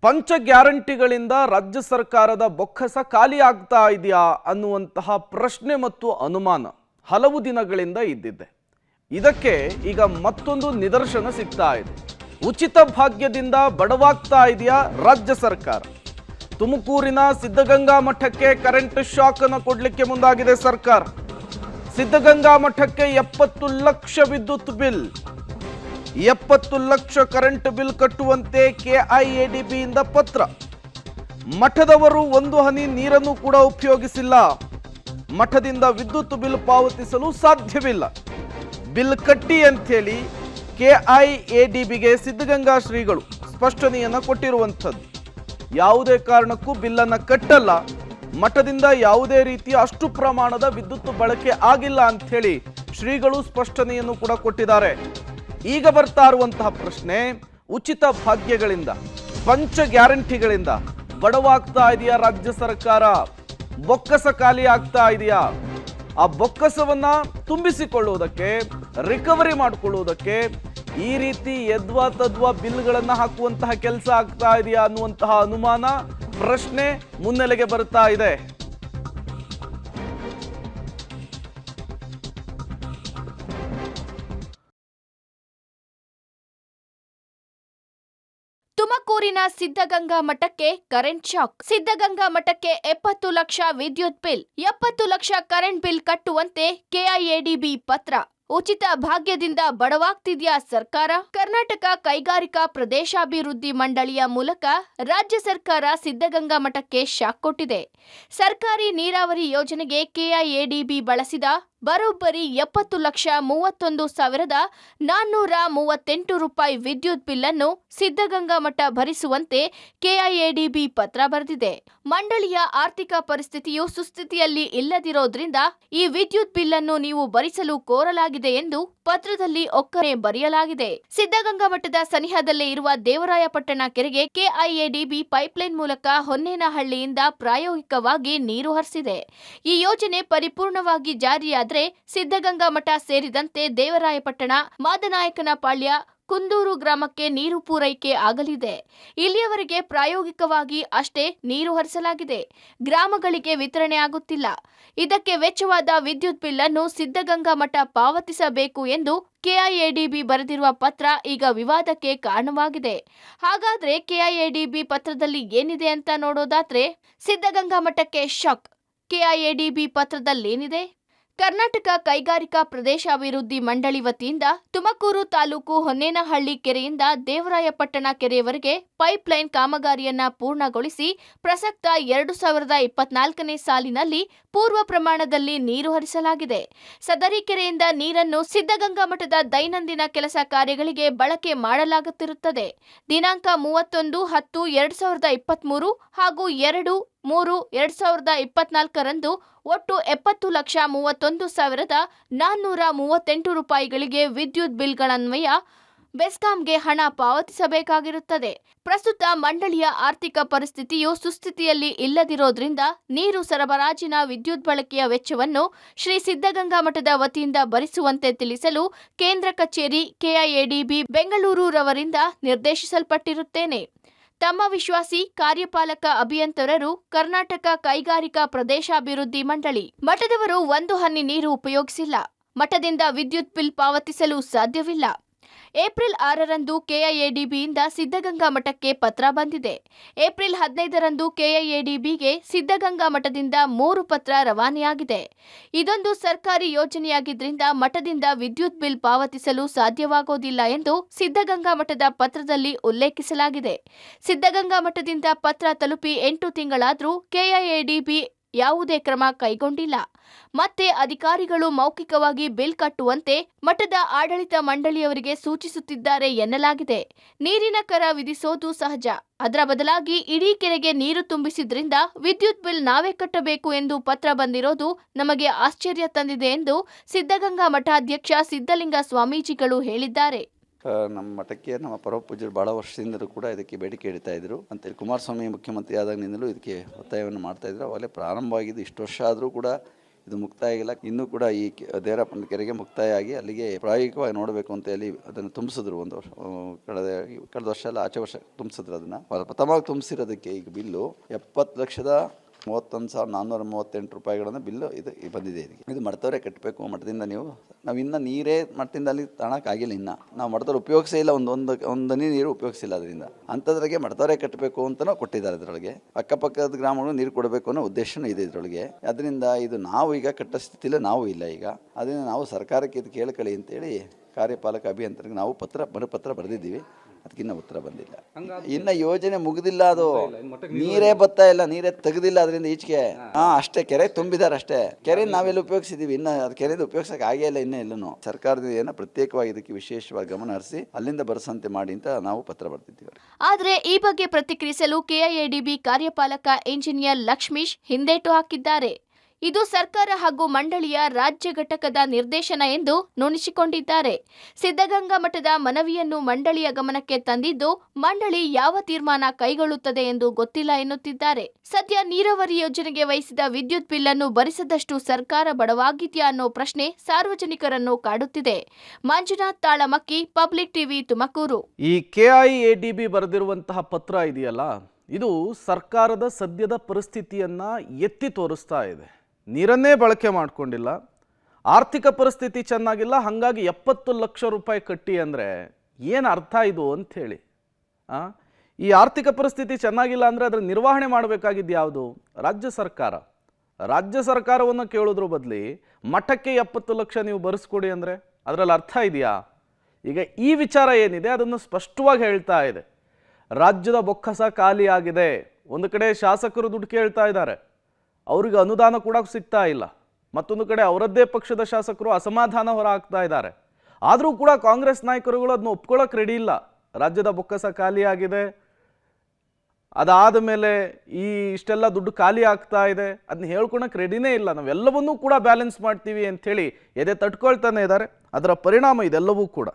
ಪಂಚ ಗ್ಯಾರಂಟಿಗಳಿಂದ ರಾಜ್ಯ ಸರ್ಕಾರದ ಬೊಕ್ಕಸ ಖಾಲಿ ಆಗ್ತಾ ಇದೆಯಾ ಅನ್ನುವಂತಹ ಪ್ರಶ್ನೆ ಮತ್ತು ಅನುಮಾನ ಹಲವು ದಿನಗಳಿಂದ ಇದ್ದಿದೆ. ಇದಕ್ಕೆ ಈಗ ಮತ್ತೊಂದು ನಿದರ್ಶನ ಸಿಗ್ತಾ ಇದೆ. ಉಚಿತ ಭಾಗ್ಯದಿಂದ ಬಡವಾಗ್ತಾ ಇದೆಯಾ ರಾಜ್ಯ ಸರ್ಕಾರ? ತುಮಕೂರಿನ ಸಿದ್ಧಗಂಗಾ ಮಠಕ್ಕೆ ಕರೆಂಟ್ ಶಾಕ್ ಅನ್ನು ಕೊಡಲಿಕ್ಕೆ ಮುಂದಾಗಿದೆ ಸರ್ಕಾರ. ಸಿದ್ಧಗಂಗಾ ಮಠಕ್ಕೆ 70 ಲಕ್ಷ ವಿದ್ಯುತ್ ಬಿಲ್, 70 ಲಕ್ಷ ಕರೆಂಟ್ ಬಿಲ್ ಕಟ್ಟುವಂತೆ KIADB ಇಂದ ಪತ್ರ. ಮಠದವರು ಒಂದು ಹನಿ ನೀರನ್ನು ಕೂಡ ಉಪಯೋಗಿಸಿಲ್ಲ. ಮಠದಿಂದ ವಿದ್ಯುತ್ ಬಿಲ್ ಪಾವತಿಸಲು ಸಾಧ್ಯವಿಲ್ಲ. ಬಿಲ್ ಕಟ್ಟಿ ಅಂಥೇಳಿ KIADBಗೆ ಸಿದ್ಧಗಂಗಾ ಶ್ರೀಗಳು ಸ್ಪಷ್ಟನೆಯನ್ನು ಕೊಟ್ಟಿರುವಂಥದ್ದು. ಯಾವುದೇ ಕಾರಣಕ್ಕೂ ಬಿಲ್ಲನ್ನು ಕಟ್ಟಲ್ಲ, ಮಠದಿಂದ ಯಾವುದೇ ರೀತಿಯ ಅಷ್ಟು ಪ್ರಮಾಣದ ವಿದ್ಯುತ್ ಬಳಕೆ ಆಗಿಲ್ಲ ಅಂಥೇಳಿ ಶ್ರೀಗಳು ಸ್ಪಷ್ಟನೆಯನ್ನು ಕೂಡ ಕೊಟ್ಟಿದ್ದಾರೆ. ಈಗ ಬರ್ತಾ ಇರುವಂತಹ ಪ್ರಶ್ನೆ, ಉಚಿತ ಭಾಗ್ಯಗಳಿಂದ ಪಂಚ ಗ್ಯಾರಂಟಿಗಳಿಂದ ಬಡವಾಗ್ತಾ ಇದೆಯಾ ರಾಜ್ಯ ಸರ್ಕಾರ? ಬೊಕ್ಕಸ ಖಾಲಿ ಆಗ್ತಾ ಇದೆಯಾ? ಆ ಬೊಕ್ಕಸವನ್ನ ತುಂಬಿಸಿಕೊಳ್ಳುವುದಕ್ಕೆ, ರಿಕವರಿ ಮಾಡಿಕೊಳ್ಳುವುದಕ್ಕೆ ಈ ರೀತಿ ಯದ್ವಾ ತದ್ವಾ ಬಿಲ್ಗಳನ್ನು ಹಾಕುವಂತಹ ಕೆಲಸ ಆಗ್ತಾ ಇದೆಯಾ ಅನ್ನುವಂತಹ ಅನುಮಾನ, ಪ್ರಶ್ನೆ ಮುನ್ನೆಲೆಗೆ ಬರ್ತಾ ಇದೆ. ತುಮಕೂರಿನ ಸಿದ್ಧಗಂಗಾ ಮಠಕ್ಕೆ ಕರೆಂಟ್ ಶಾಕ್. ಸಿದ್ಧಗಂಗಾ ಮಠಕ್ಕೆ 70 ಲಕ್ಷ ವಿದ್ಯುತ್ ಬಿಲ್, 70 ಲಕ್ಷ ಕರೆಂಟ್ ಬಿಲ್ ಕಟ್ಟುವಂತೆ KIADB ಪತ್ರ. ಉಚಿತ ಭಾಗ್ಯದಿಂದ ಬಡವಾಗ್ತಿದ್ಯಾ ಸರ್ಕಾರ? ಕರ್ನಾಟಕ ಕೈಗಾರಿಕಾ ಪ್ರದೇಶಾಭಿವೃದ್ಧಿ ಮಂಡಳಿಯ ಮೂಲಕ ರಾಜ್ಯ ಸರ್ಕಾರ ಸಿದ್ಧಗಂಗಾ ಮಠಕ್ಕೆ ಶಾಕ್ ಕೊಟ್ಟಿದೆ. ಸರ್ಕಾರಿ ನೀರಾವರಿ ಯೋಜನೆಗೆ KIADB ಬಳಸಿದ ಬರೋಬ್ಬರಿ 70,31,438 ರೂಪಾಯಿ ವಿದ್ಯುತ್ ಬಿಲ್ ಅನ್ನು ಸಿದ್ಧಗಂಗಾ ಮಠ ಭರಿಸುವಂತೆ KIADB ಪತ್ರ ಬರೆದಿದೆ. ಮಂಡಳಿಯ ಆರ್ಥಿಕ ಪರಿಸ್ಥಿತಿಯು ಸುಸ್ಥಿತಿಯಲ್ಲಿ ಇಲ್ಲದಿರೋದ್ರಿಂದ ಈ ವಿದ್ಯುತ್ ಬಿಲ್ ಅನ್ನು ನೀವು ಭರಿಸಲು ಕೋರಲಾಗಿದೆ ಎಂದು ಪತ್ರದಲ್ಲಿ ಒಕ್ಕನೆ ಬರೆಯಲಾಗಿದೆ. ಸಿದ್ಧಗಂಗಾ ಮಠದ ಸನಿಹದಲ್ಲೇ ಇರುವ ದೇವರಾಯಪಟ್ಟಣ ಕೆರೆಗೆ KIADB ಪೈಪ್ಲೈನ್ ಮೂಲಕ ಹೊನ್ನೇನಹಳ್ಳಿಯಿಂದ ಪ್ರಾಯೋಗಿಕವಾಗಿ ನೀರು ಹರಿಸಿದೆ. ಈ ಯೋಜನೆ ಪರಿಪೂರ್ಣವಾಗಿ ಜಾರಿಯಾದರೆ ಸಿದ್ಧಗಂಗಾ ಮಠ ಸೇರಿದಂತೆ ದೇವರಾಯಪಟ್ಟಣ, ಮಾದನಾಯಕನಪಾಳ್ಯ, ಕುಂದೂರು ಗ್ರಾಮಕ್ಕೆ ನೀರು ಪೂರೈಕೆ ಆಗಲಿದೆ. ಇಲ್ಲಿಯವರೆಗೆ ಪ್ರಾಯೋಗಿಕವಾಗಿ ಅಷ್ಟೇ ನೀರು ಹರಿಸಲಾಗಿದೆ, ಗ್ರಾಮಗಳಿಗೆ ವಿತರಣೆ ಆಗುತ್ತಿಲ್ಲ. ಇದಕ್ಕೆ ವೆಚ್ಚವಾದ ವಿದ್ಯುತ್ ಬಿಲ್ ಅನ್ನು ಸಿದ್ಧಗಂಗಾ ಮಠ ಪಾವತಿಸಬೇಕು ಎಂದು KIADB ಬರೆದಿರುವ ಪತ್ರ ಈಗ ವಿವಾದಕ್ಕೆ ಕಾರಣವಾಗಿದೆ. ಹಾಗಾದ್ರೆ KIADB ಪತ್ರದಲ್ಲಿ ಏನಿದೆ ಅಂತ ನೋಡೋದಾದ್ರೆ, ಸಿದ್ಧಗಂಗಾ ಮಠಕ್ಕೆ ಶಾಕ್. KIADB ಪತ್ರದಲ್ಲೇನಿದೆ? ಕರ್ನಾಟಕ ಕೈಗಾರಿಕಾ ಪ್ರದೇಶಾಭಿವೃದ್ಧಿ ಮಂಡಳಿ ವತಿಯಿಂದ ತುಮಕೂರು ತಾಲೂಕು ಹೊನ್ನೇನಹಳ್ಳಿ ಕೆರೆಯಿಂದ ದೇವರಾಯಪಟ್ಟಣ ಕೆರೆಯವರೆಗೆ ಪೈಪ್ಲೈನ್ ಕಾಮಗಾರಿಯನ್ನ ಪೂರ್ಣಗೊಳಿಸಿ ಪ್ರಸಕ್ತ 2024ನೇ ಸಾಲಿನಲ್ಲಿ ಪೂರ್ವ ಪ್ರಮಾಣದಲ್ಲಿ ನೀರು ಹರಿಸಲಾಗಿದೆ. ಸದರಿ ಕೆರೆಯಿಂದ ನೀರನ್ನು ಸಿದ್ಧಗಂಗಾ ಮಠದ ದೈನಂದಿನ ಕೆಲಸ ಕಾರ್ಯಗಳಿಗೆ ಬಳಕೆ ಮಾಡಲಾಗುತ್ತಿರುತ್ತದೆ. ದಿನಾಂಕ 31/10/2023 ಹಾಗೂ 2/3/2024ರಂದು ಒಟ್ಟು 70,31,438 ರೂಪಾಯಿಗಳಿಗೆ ವಿದ್ಯುತ್ ಬಿಲ್ಗಳನ್ವಯ ಬೆಸ್ಕಾಂಗೆ ಹಣ ಪಾವತಿಸಬೇಕಾಗಿರುತ್ತದೆ. ಪ್ರಸ್ತುತ ಮಂಡಳಿಯ ಆರ್ಥಿಕ ಪರಿಸ್ಥಿತಿಯು ಸುಸ್ಥಿತಿಯಲ್ಲಿ ಇಲ್ಲದಿರೋದ್ರಿಂದ ನೀರು ಸರಬರಾಜಿನ ವಿದ್ಯುತ್ ಬಳಕೆಯ ವೆಚ್ಚವನ್ನು ಶ್ರೀ ಸಿದ್ಧಗಂಗಾ ಮಠದ ವತಿಯಿಂದ ಭರಿಸುವಂತೆ ತಿಳಿಸಲು ಕೇಂದ್ರ ಕಚೇರಿ KIADB ಬೆಂಗಳೂರು ರವರಿಂದ ನಿರ್ದೇಶಿಸಲ್ಪಟ್ಟಿರುತ್ತೇನೆ. ತಮ್ಮ ವಿಶ್ವಾಸಿ ಕಾರ್ಯಪಾಲಕ ಅಭಿಯಂತರರು, ಕರ್ನಾಟಕ ಕೈಗಾರಿಕಾ ಪ್ರದೇಶಾಭಿವೃದ್ಧಿ ಮಂಡಳಿ. ಮಠದವರು ಒಂದು ಹನಿ ನೀರು ಉಪಯೋಗಿಸಿಲ್ಲ. ಮಠದಿಂದ ವಿದ್ಯುತ್ ಬಿಲ್ ಪಾವತಿಸಲು ಸಾಧ್ಯವಿಲ್ಲ. ಏಪ್ರಿಲ್ 6ರಂದು KIADBಯಿಂದ ಸಿದ್ಧಗಂಗಾ ಮಠಕ್ಕೆ ಪತ್ರ ಬಂದಿದೆ. ಏಪ್ರಿಲ್ 15ರಂದು KIADBಗೆ ಸಿದ್ಧಗಂಗಾ ಮಠದಿಂದ 3 ಪತ್ರ ರವಾನೆಯಾಗಿದೆ. ಇದೊಂದು ಸರ್ಕಾರಿ ಯೋಜನೆಯಾಗಿದ್ದರಿಂದ ಮಠದಿಂದ ವಿದ್ಯುತ್ ಬಿಲ್ ಪಾವತಿಸಲು ಸಾಧ್ಯವಾಗೋದಿಲ್ಲ ಎಂದು ಸಿದ್ಧಗಂಗಾ ಮಠದ ಪತ್ರದಲ್ಲಿ ಉಲ್ಲೇಖಿಸಲಾಗಿದೆ. ಸಿದ್ಧಗಂಗಾ ಮಠದಿಂದ ಪತ್ರ ತಲುಪಿ 8 ತಿಂಗಳಾದರೂ KIADB ಯಾವುದೇ ಕ್ರಮ ಕೈಗೊಂಡಿಲ್ಲ. ಮತ್ತೆ ಅಧಿಕಾರಿಗಳು ಮೌಖಿಕವಾಗಿ ಬಿಲ್ ಕಟ್ಟುವಂತೆ ಮಠದ ಆಡಳಿತ ಮಂಡಳಿಯವರಿಗೆ ಸೂಚಿಸುತ್ತಿದ್ದಾರೆ ಎನ್ನಲಾಗಿದೆ. ನೀರಿನ ಕರ ವಿಧಿಸೋದು ಸಹಜ, ಅದರ ಬದಲಾಗಿ ಇಡೀ ಕೆರೆಗೆ ನೀರು ತುಂಬಿಸಿದ್ರಿಂದ ವಿದ್ಯುತ್ ಬಿಲ್ ನಾವೇ ಕಟ್ಟಬೇಕು ಎಂದು ಪತ್ರ ಬಂದಿರೋದು ನಮಗೆ ಆಶ್ಚರ್ಯ ತಂದಿದೆ ಎಂದು ಸಿದ್ಧಗಂಗಾ ಮಠಾಧ್ಯಕ್ಷ ಸಿದ್ಧಲಿಂಗ ಸ್ವಾಮೀಜಿಗಳು ಹೇಳಿದ್ದಾರೆ. ನಮ್ಮ ಮಠಕ್ಕೆ ನಮ್ಮ ಪರಮ ಪೂಜ್ಯರು ಭಾಳ ವರ್ಷದಿಂದಲೂ ಕೂಡ ಇದಕ್ಕೆ ಬೇಡಿಕೆ ಇಡ್ತಾ ಇದ್ರು ಅಂತೇಳಿ ಕುಮಾರಸ್ವಾಮಿ ಮುಖ್ಯಮಂತ್ರಿ ಆದಾಗಿನಿಂದಲೂ ಇದಕ್ಕೆ ಒತ್ತಾಯವನ್ನು ಮಾಡ್ತಾಯಿದ್ರು. ಅವಾಗಲೇ ಪ್ರಾರಂಭವಾಗಿದ್ದು ಇಷ್ಟು ವರ್ಷ ಆದರೂ ಕೂಡ ಇದು ಮುಕ್ತಾಯ ಆಗಿಲ್ಲ. ಇನ್ನೂ ಕೂಡ ಈ ದೇವರಪ್ಪನ ಕೆರೆಗೆ ಮುಕ್ತಾಯ ಆಗಿ ಅಲ್ಲಿಗೆ ಪ್ರಾಯೋಗಿಕವಾಗಿ ನೋಡಬೇಕು ಅಂತ ಹೇಳಿ ಅದನ್ನು ತುಂಬಿಸಿದ್ರು ಒಂದು ವರ್ಷ, ಕಳೆದ ವರ್ಷ ಅಲ್ಲ ಆಚೆ ವರ್ಷ ತುಂಬಿಸಿದ್ರು. ಅದನ್ನು ಪ್ರಥಮವಾಗಿ ತುಂಬಿಸಿರೋದಕ್ಕೆ ಈಗ ಬಿಲ್ಲು 70,31,438 ರೂಪಾಯಿಗಳನ್ನು ಬಿಲ್ಲು ಇದು ಬಂದಿದೆ. ಇದು ಮಠದವರೇ ಕಟ್ಟಬೇಕು. ಮಠದಿಂದ ನಾವು ಇನ್ನೂ ನೀರೇ ಮಠದಿಂದ ಅಲ್ಲಿ ತಗೊಳಕ್ಕಾಗಿಲ್ಲ. ಇನ್ನು ನಾವು ಮಠದವ್ರು ಉಪಯೋಗಿಸೇ ಇಲ್ಲ, ಒಂದು ನೀರು ಉಪಯೋಗಿಸಿಲ್ಲ. ಅದರಿಂದ ಅಂಥದ್ರಾಗೆ ಮಠದವರೇ ಕಟ್ಟಬೇಕು ಅಂತಲೂ ಕೊಟ್ಟಿದ್ದಾರೆ. ಅದರೊಳಗೆ ಅಕ್ಕಪಕ್ಕದ ಗ್ರಾಮಗಳು ನೀರು ಕೊಡಬೇಕು ಅನ್ನೋ ಉದ್ದೇಶನೂ ಇದೆ ಇದರೊಳಗೆ. ಅದರಿಂದ ಇದು ನಾವು ಈಗ ಕಟ್ಟೋ ಸ್ಥಿತಿಲೇ ನಾವು ಇಲ್ಲ ಈಗ. ಅದರಿಂದ ನಾವು ಸರ್ಕಾರಕ್ಕೆ ಇದು ಕೇಳ್ಕೊಳ್ಳಿ ಅಂತೇಳಿ ಕಾರ್ಯಪಾಲಕ ಅಭಿಯಂತರಿಗೆ ನಾವು ಮರುಪತ್ರ ಬರೆದಿದ್ದೀವಿ. ಅದಕ್ಕಿನ್ನ ಉತ್ತರ ಬಂದಿಲ್ಲ. ಇನ್ನು ಯೋಜನೆ ಮುಗಿದಿಲ್ಲ. ಅದು ನೀರೇ ಬರ್ತಾ ಇಲ್ಲ, ನೀರೇ ತೆಗೆದಿಲ್ಲ ಅದರಿಂದ ಈಚೆಗೆ. ಅಷ್ಟೇ ಕೆರೆ ತುಂಬಿದ್ದಾರೆ ಅಷ್ಟೇ. ಕೆರೆ ನಾವೆಲ್ಲ ಉಪಯೋಗಿಸಿದೀವಿ, ಇನ್ನು ಅದು ಕೆರೆಯಿಂದ ಉಪಯೋಗಿಸಕ್ಕೆ ಆಗೇ ಇಲ್ಲ ಇನ್ನೂ ಎಲ್ಲೂ. ಸರ್ಕಾರದ ಏನೋ ಪ್ರತ್ಯೇಕವಾಗಿ ಇದಕ್ಕೆ ವಿಶೇಷವಾಗಿ ಗಮನ ಹರಿಸಿ ಅಲ್ಲಿಂದ ಬರಸಂತೆ ಮಾಡಿ ಅಂತ ನಾವು ಪತ್ರ ಬರ್ತಿದ್ದೀವಿ. ಆದರೆ ಈ ಬಗ್ಗೆ ಪ್ರತಿಕ್ರಿಯಿಸಲು ಕೆಐಎಡಿಬಿ ಕಾರ್ಯಪಾಲಕ ಇಂಜಿನಿಯರ್ ಲಕ್ಷ್ಮೀಶ್ ಹಿಂದೇಟು ಹಾಕಿದ್ದಾರೆ. ಇದು ಸರ್ಕಾರ ಹಾಗೂ ಮಂಡಳಿಯ ರಾಜ್ಯ ಘಟಕದ ನಿರ್ದೇಶನ ಎಂದು ನುಣುಚಿಕೊಂಡಿದ್ದಾರೆ. ಸಿದ್ಧಗಂಗಾ ಮಠದ ಮನವಿಯನ್ನು ಮಂಡಳಿಯ ಗಮನಕ್ಕೆ ತಂದಿದ್ದು ಮಂಡಳಿ ಯಾವ ತೀರ್ಮಾನ ಕೈಗೊಳ್ಳುತ್ತದೆ ಎಂದು ಗೊತ್ತಿಲ್ಲ ಎನ್ನುತ್ತಿದ್ದಾರೆ. ಸದ್ಯ ನೀರಾವರಿ ಯೋಜನೆಗೆ ವಹಿಸಿದ ವಿದ್ಯುತ್ ಬಿಲ್ ಅನ್ನು ಭರಿಸದಷ್ಟು ಸರ್ಕಾರ ಬಡವಾಗಿದೆಯಾ ಅನ್ನೋ ಪ್ರಶ್ನೆ ಸಾರ್ವಜನಿಕರನ್ನು ಕಾಡುತ್ತಿದೆ. Manjunath Talamakki, public TV, Tumakuru. ಈ ಕೆಐಎಡಿಬಿ ಬರೆದಿರುವಂತಹ ಪತ್ರ ಇದೆಯಲ್ಲ, ಇದು ಸರ್ಕಾರದ ಸದ್ಯದ ಪರಿಸ್ಥಿತಿಯನ್ನ ಎತ್ತಿ ತೋರಿಸ್ತಾ ಇದೆ. ನೀರನ್ನೇ ಬಳಕೆ ಮಾಡ್ಕೊಂಡಿಲ್ಲ, ಆರ್ಥಿಕ ಪರಿಸ್ಥಿತಿ ಚೆನ್ನಾಗಿಲ್ಲ, ಹಾಗಾಗಿ 70 ಲಕ್ಷ ರೂಪಾಯಿ ಕಟ್ಟಿ ಅಂದರೆ ಏನು ಅರ್ಥ ಇದು ಅಂಥೇಳಿ. ಈ ಆರ್ಥಿಕ ಪರಿಸ್ಥಿತಿ ಚೆನ್ನಾಗಿಲ್ಲ ಅಂದರೆ ಅದರ ನಿರ್ವಹಣೆ ಮಾಡಬೇಕಾಗಿದ್ದು ಯಾವುದು? ರಾಜ್ಯ ಸರ್ಕಾರ. ರಾಜ್ಯ ಸರ್ಕಾರವನ್ನು ಕೇಳೋದ್ರ ಬದಲಿ ಮಠಕ್ಕೆ 70 ಲಕ್ಷ ನೀವು ಬರೆಸ್ಕೊಡಿ ಅಂದರೆ ಅದರಲ್ಲಿ ಅರ್ಥ ಇದೆಯಾ? ಈಗ ಈ ವಿಚಾರ ಏನಿದೆ ಅದನ್ನು ಸ್ಪಷ್ಟವಾಗಿ ಹೇಳ್ತಾ ಇದೆ. ರಾಜ್ಯದ ಬೊಕ್ಕಸ ಖಾಲಿ ಆಗಿದೆ. ಒಂದು ಕಡೆ ಶಾಸಕರು ದುಡ್ಡು ಕೇಳ್ತಾ ಇದ್ದಾರೆ, ಅವರಿಗೆ ಅನುದಾನ ಕೂಡ ಸಿಗ್ತಾ ಇಲ್ಲ. ಮತ್ತೊಂದು ಕಡೆ ಅವರದ್ದೇ ಪಕ್ಷದ ಶಾಸಕರು ಅಸಮಾಧಾನ ಹೊರ ಹಾಕ್ತಾ ಇದ್ದಾರೆ. ಆದರೂ ಕೂಡ ಕಾಂಗ್ರೆಸ್ ನಾಯಕರುಗಳು ಅದನ್ನ ಒಪ್ಕೊಳ್ಳೋಕೆ ರೆಡಿ ಇಲ್ಲ. ರಾಜ್ಯದ ಬೊಕ್ಕಸ ಖಾಲಿ ಆಗಿದೆ, ಅದಾದ ಮೇಲೆ ಇಷ್ಟೆಲ್ಲ ದುಡ್ಡು ಖಾಲಿ ಆಗ್ತಾ ಇದೆ, ಅದನ್ನ ಹೇಳ್ಕೊಳಕ್ಕೆ ರೆಡಿನೇ ಇಲ್ಲ. ನಾವೆಲ್ಲವನ್ನೂ ಕೂಡ ಬ್ಯಾಲೆನ್ಸ್ ಮಾಡ್ತೀವಿ ಅಂಥೇಳಿ ಎದೆ ತಟ್ಕೊಳ್ತಾನೆ ಇದ್ದಾರೆ. ಅದರ ಪರಿಣಾಮ ಇದೆಲ್ಲವೂ ಕೂಡ.